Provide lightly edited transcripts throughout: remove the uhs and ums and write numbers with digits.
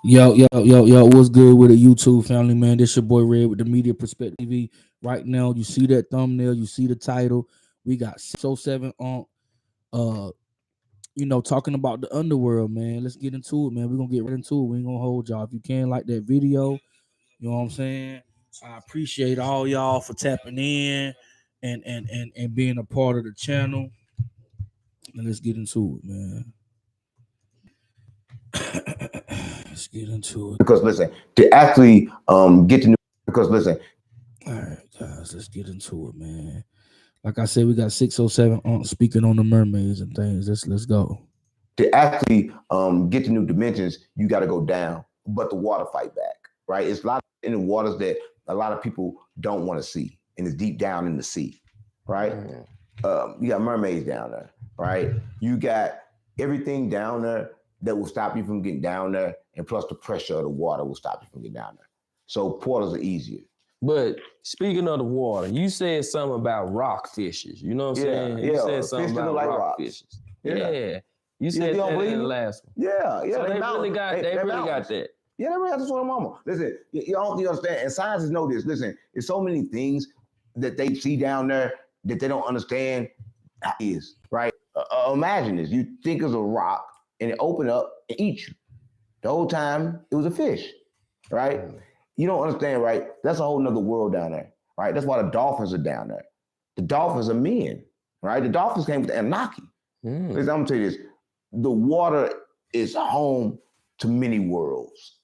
Yo, what's good with the YouTube family, man? This your boy Red with the Media Perspective TV. Right now, you see that thumbnail, you see the title. We got 607 on talking about the underworld, man. Let's get into it, man. We're gonna get right into it. We ain't gonna hold y'all. If you can like that video, you know what I'm saying? I appreciate all y'all for tapping in and being a part of the channel. And let's get into it, man. Let's get into it. Because listen, to actually get to know, because listen, All right, guys, let's get into it, man. Like I said, we got 607 on speaking on the mermaids and things. Let's go. to actually get to new dimensions, you got to go down, but the water fight back, right? It's a lot in the waters that a lot of people don't want to see, and it's deep down in the sea, right? You got mermaids down there, right? You got everything down there that will stop you from getting down there, and plus the pressure of the water will stop you from getting down there. So portals are easier. But speaking of the water, you said something about rock fishes. You know what I'm saying? You said something about like rock rocks. fishes. Yeah. You said that in the last one. Yeah. So they really got that. Yeah, they really got this one, mama. Listen, you don't understand, and scientists know this. Listen, there's so many things that they see down there that they don't understand how it is, right? Imagine this. You think it's a rock, and it open up and eat you. The whole time, it was a fish, right? You don't understand, right? That's a whole nother world down there, right? That's why the dolphins are down there. The dolphins are men, right? The dolphins came with the Anunnaki. Listen, I'm gonna tell you this. The water is home to many worlds.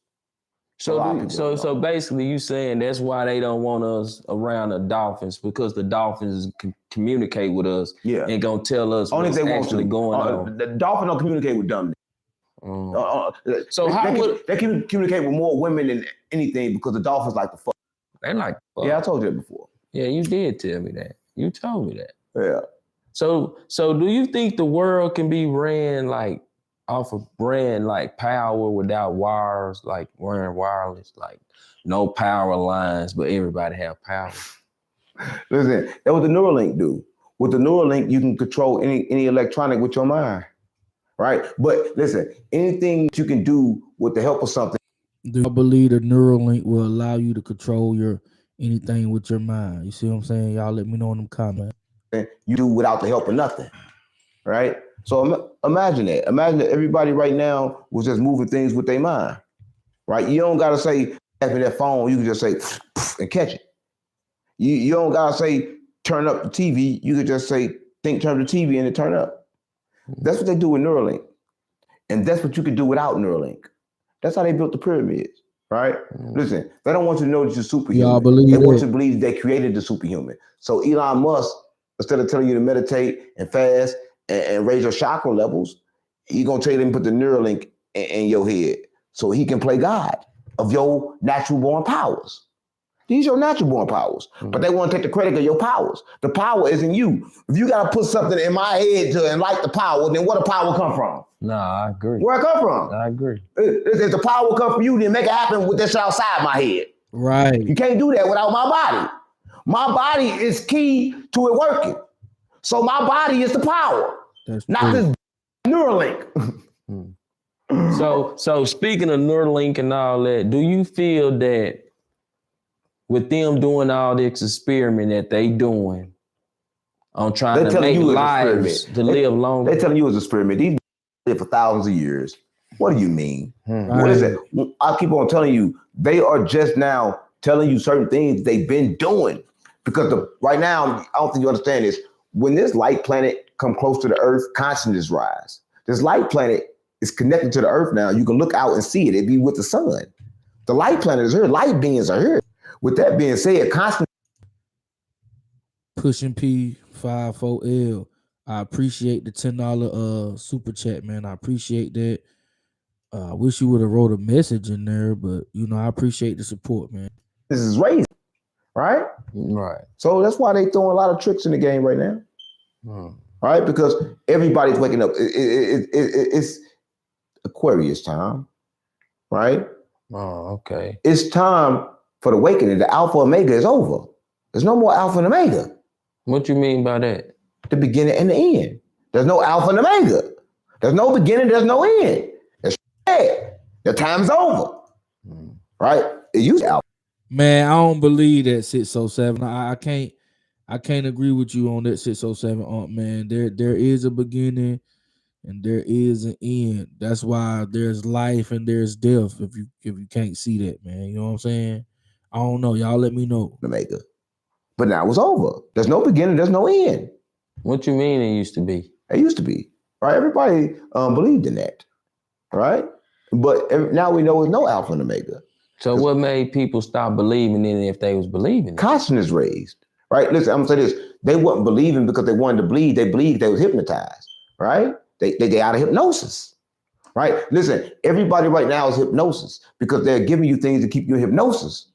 So basically, you saying that's why they don't want us around the dolphins, because the dolphins can communicate with us and gonna tell us only what's if they actually want to. going on. The dolphin don't communicate with dumb. So they can communicate with more women than anything because the dolphins like to fuck. They like fuck. Yeah, I told you that before. Yeah, you did tell me that. You told me that. Yeah. So do you think the world can be ran like off of brand like power without wires, like wearing wireless, like no power lines, but everybody have power? Listen, that's what the NEURALINK do. With the NEURALINK, you can control any electronic with your mind, right? But listen, anything you can do with the help of something. Do I believe the NEURALINK will allow you to control your anything with your mind? You see what I'm saying? Y'all let me know in them comments. You do without the help of nothing, right? So imagine that. Imagine that everybody right now was just moving things with their mind, right? You don't gotta say, "Having that phone," you can just say and catch it. You don't gotta say, "Turn up the TV." You could just say, "Think, turn the TV," and it turn up. That's what they do with NEURALINK, and that's what you can do without NEURALINK. That's how they built the pyramids, right? Listen, they don't want you to know that you're superhuman. Y'all believe they want that? you to believe they created the superhuman. So Elon Musk, instead of telling you to meditate and fast and raise your chakra levels, he's gonna tell you to put the NEURALINK in your head so he can play God of your natural born powers. These are your natural born powers, but they want to take the credit of your powers. The power is in you. If you gotta put something in my head to enlighten the power, then where the power come from? Nah, I agree. Where it come from? I agree. If the power come from you, then make it happen with this outside my head. Right. You can't do that without my body. My body is key to it working. So my body is the power, not this NEURALINK. So speaking of NEURALINK and all that, do you feel that with them doing all this experiment that they doing on trying to make lives to live longer? They're telling you it's an experiment. These live for thousands of years. What do you mean? What is it? I keep on telling you, they are just now telling you certain things they've been doing. Because right now, I don't think you understand this. When this light planet come close to the Earth, consciousness rise. This light planet is connected to the Earth now. You can look out and see it. It'd be with the sun. The light planet is here. Light beings are here. With that being said, constant Pushing P54L. I appreciate the $10 super chat, man. I appreciate that. I wish you would have wrote a message in there, but I appreciate the support, man. This is raising, right? Right. So that's why they throwing a lot of tricks in the game right now. Right? Because everybody's waking up. It's Aquarius time, right? Oh, okay. It's time for the awakening. The Alpha Omega is over. There's no more Alpha and Omega. What you mean by that? The beginning and the end. There's no Alpha and Omega. There's no beginning, there's no end. It's The time's over, right? It used to alpha. Man, I don't believe that 607. I can't agree with you on that 607, man. There is a beginning and there is an end. That's why there's life and there's death. If you can't see that, man, you know what I'm saying? I don't know. Y'all let me know. Omega. But now it's over. There's no beginning, there's no end. What you mean it used to be? It used to be, right? Everybody believed in that, right? But now we know there's no alpha and omega. So what made people stop believing in it if they was believing? Consciousness raised, right? Listen, I'm gonna say this. They wasn't believing because they wanted to bleed. They believed they was hypnotized, right? They out of hypnosis, right? Listen, everybody right now is hypnosis because they're giving you things to keep you in hypnosis.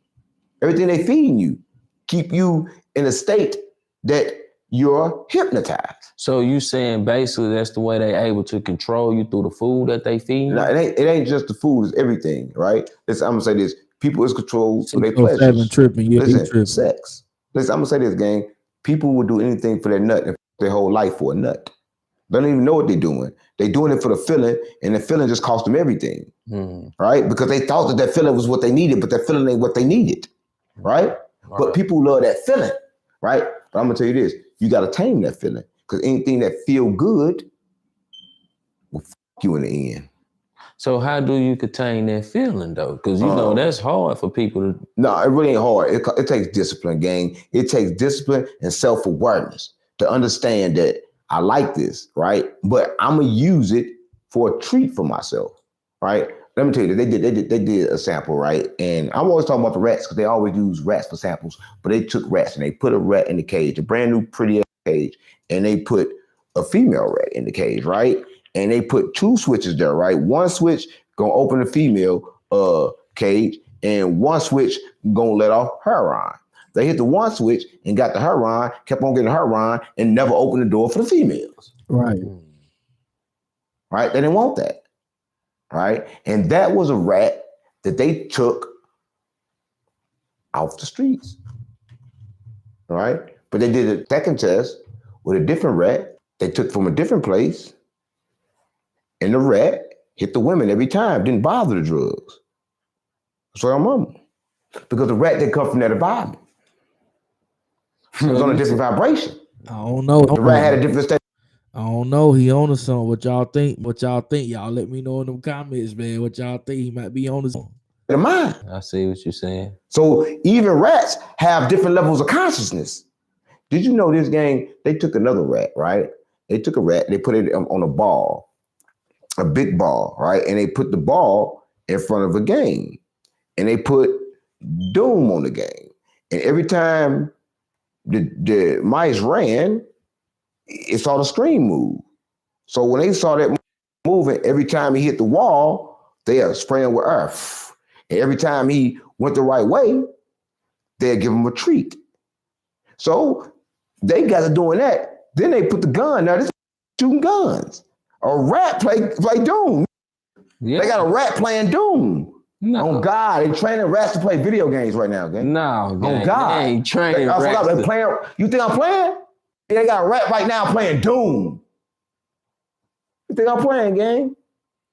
Everything they feeding you keep you in a state that you're hypnotized. So you saying basically that's the way they able to control you through the food that they feed? No, it ain't just the food, it's everything, right? Listen, I'm gonna say this. People is controlled through their pleasures. Tripping, yeah, Listen, tripping. sex. Listen, I'm gonna say this, gang. People will do anything for their nut and their whole life for a nut. They don't even know what they're doing. They're doing it for the feeling, and the feeling just cost them everything, right? Because they thought that feeling was what they needed, but that feeling ain't what they needed, right? But people love that feeling, right? But I'm gonna tell you this. You got to tame that feeling because anything that feel good will fuck you in the end. So how do you contain that feeling though? Because you know that's hard for people to. No, it really ain't hard. It takes discipline, gang. It takes discipline and self-awareness to understand that I like this, right? But I'm gonna use it for a treat for myself, right? Let me tell you, they did a sample, right? And I'm always talking about the rats because they always use rats for samples. But they took rats and they put a rat in the cage, a brand new pretty cage, and they put a female rat in the cage, right? And they put two switches there, right? One switch gonna open the female cage, and one switch gonna let off heroin. They hit the one switch and got the heroin, kept on getting heroin, and never opened the door for the females. Right. Right? They didn't want that. Right? And that was a rat that they took off the streets. All right? But they did a second test with a different rat they took from a different place, and the rat hit the women every time, didn't bother the drugs. So I'm on. Because the rat didn't come from that environment. It was on a different vibration. I don't know. The rat had a different state. I don't know. He on to something. What y'all think? Y'all let me know in them comments, man. What y'all think? He might be on his own. The mind. I see what you're saying. So even rats have different levels of consciousness. Did you know this, gang? They took another rat, right? They took a rat, they put it on a ball, a big ball, right? And they put the ball in front of a game. And they put doom on the game. And every time the mice ran, it saw the screen move. So when they saw that moving, every time he hit the wall, they are spraying with earth. And every time he went the right way, they'd give him a treat. So they got to doing that. Then they put the gun there. This shooting guns. A rat play Doom. Yeah. They got a rat playing Doom. No. Oh God, they training rats to play video games right now, gang. No, gang. Oh God, they ain't training rats. They playing. You think I'm playing? They got a rat right now playing Doom. You think I'm playing, gang?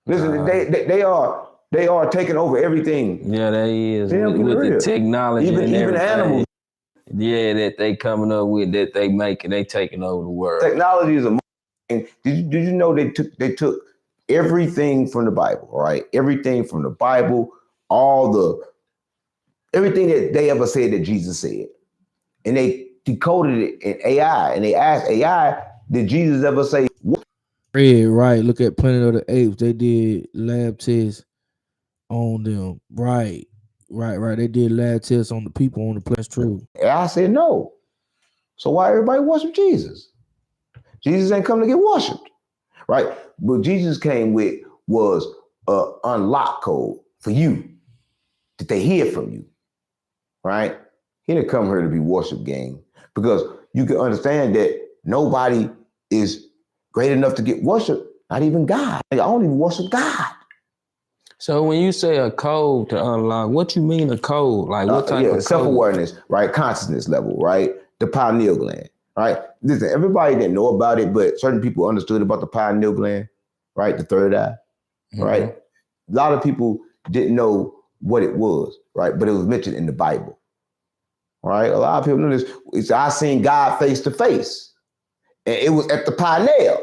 Listen, they are taking over everything. Yeah, they is with the technology even animals. Yeah, that they coming up with, that they making, they taking over the world. Technology is a. Did you know they took everything from the Bible, right? Everything from the Bible, everything that they ever said that Jesus said, and they decoded it in AI, and they asked AI, did Jesus ever say what? Yeah, right. Look at Planet of the Apes. They did lab tests on them. Right. They did lab tests on the people on the place. True. And I said no. So why everybody worship Jesus? Jesus ain't come to get worshipped, right? What Jesus came with was an unlock code for you, that they hear from you, right? He didn't come here to be worship, gang, because you can understand that nobody is great enough to get worshiped, not even God. I don't even worship God. So when you say a code to unlock, what you mean a code? Like what type of code? Self-awareness, right? Consciousness level, right? The pineal gland, right? Listen, everybody didn't know about it, but certain people understood about the pineal gland, right? The third eye, right? a lot of people didn't know what it was, right? But it was mentioned in the Bible, right? A lot of people know this. It's I seen God face to face, and it was at the pineal.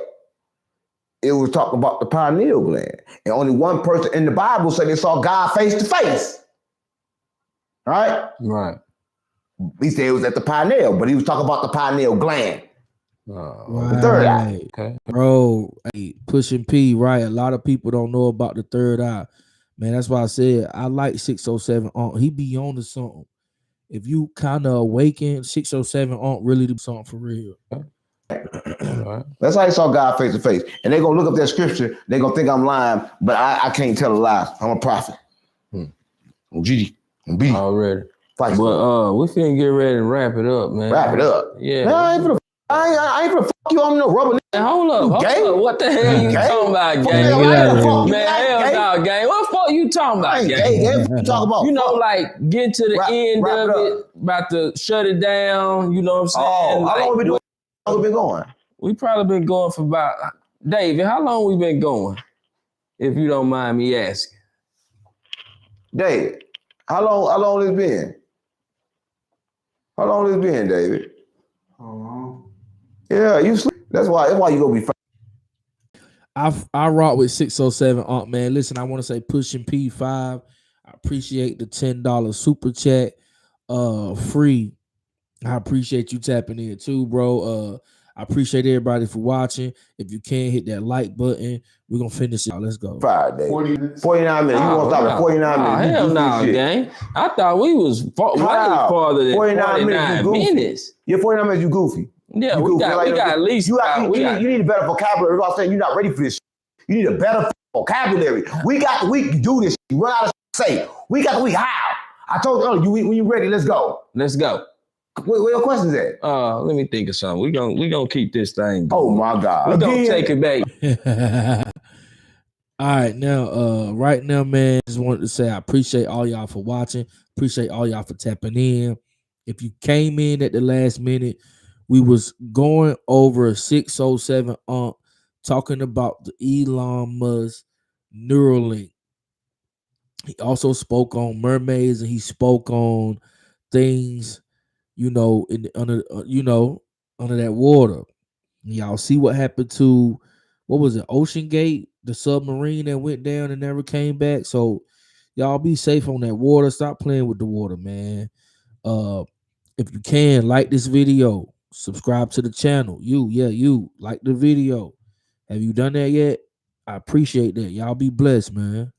It was talking about the pineal gland, and only one person in the Bible said they saw God face to face, right? Right. He said it was at the pineal, but he was talking about the pineal gland, Right. the third eye. Okay. Bro, hey, pushing P, right? A lot of people don't know about the third eye. Man, that's why I said I like 607 on. He be on to something. If you kind of awaken, 607 on really do something for real. Right. That's how he saw God face to face. And they're gonna look up that scripture, they're gonna think I'm lying, but I can't tell a lie. I'm a prophet. I'm GD. I'm BD. Already. Fight. But we finna get ready to wrap it up, man. Wrap it up. Yeah. Man, I ain't finna fuck you. I'm no rubber. Hey, hold up. What the hell you talking about, Fuck gang? you, I ain't fuck you. Man, hell no, gang. What the fuck you talking about, I ain't gang? gay. What you talking about? You know, like getting to the end wrap of it it, about to shut it down. You know what I'm saying? Oh, how Like, long we been doing? How long we been going? We probably been going for about David. How long we been going? If you don't mind me asking. David, how long it's been? How long it's been, David? Yeah, you sleep. That's why you gonna be. I rock with 607 man. Listen, I want to say pushing P5. I appreciate the $10 super chat. Free. I appreciate you tapping in too, bro. I appreciate everybody for watching. If you can hit that like button, we're gonna finish it out. Let's go. Friday. 49 minutes. You won't stop at 49 minutes. Hell no, gang. I thought we was way farther than 49 minutes. You're 49 minutes, you goofy. Yeah, we got at least. You need a better vocabulary. I'm saying you're not ready for this. You need a better vocabulary. We can do this. You run out of say. We how. I told you earlier, when you ready, let's go. Let's go. Where your questions at? Let me think of something. We gonna keep this thing going. Oh my God. We're gonna take it back. All right, now, right now, man, just wanted to say I appreciate all y'all for watching. Appreciate all y'all for tapping in. If you came in at the last minute, we was going over 607 talking about the Elon Musk NEURALINK. He also spoke on mermaids and he spoke on things, under that water. Y'all see what happened to, what was it, Ocean Gate, the submarine that went down and never came back. So y'all be safe on that water. Stop playing with the water, man. If you can, like this video, subscribe to the channel. You like the video. Have you done that yet? I appreciate that. Y'all be blessed, man.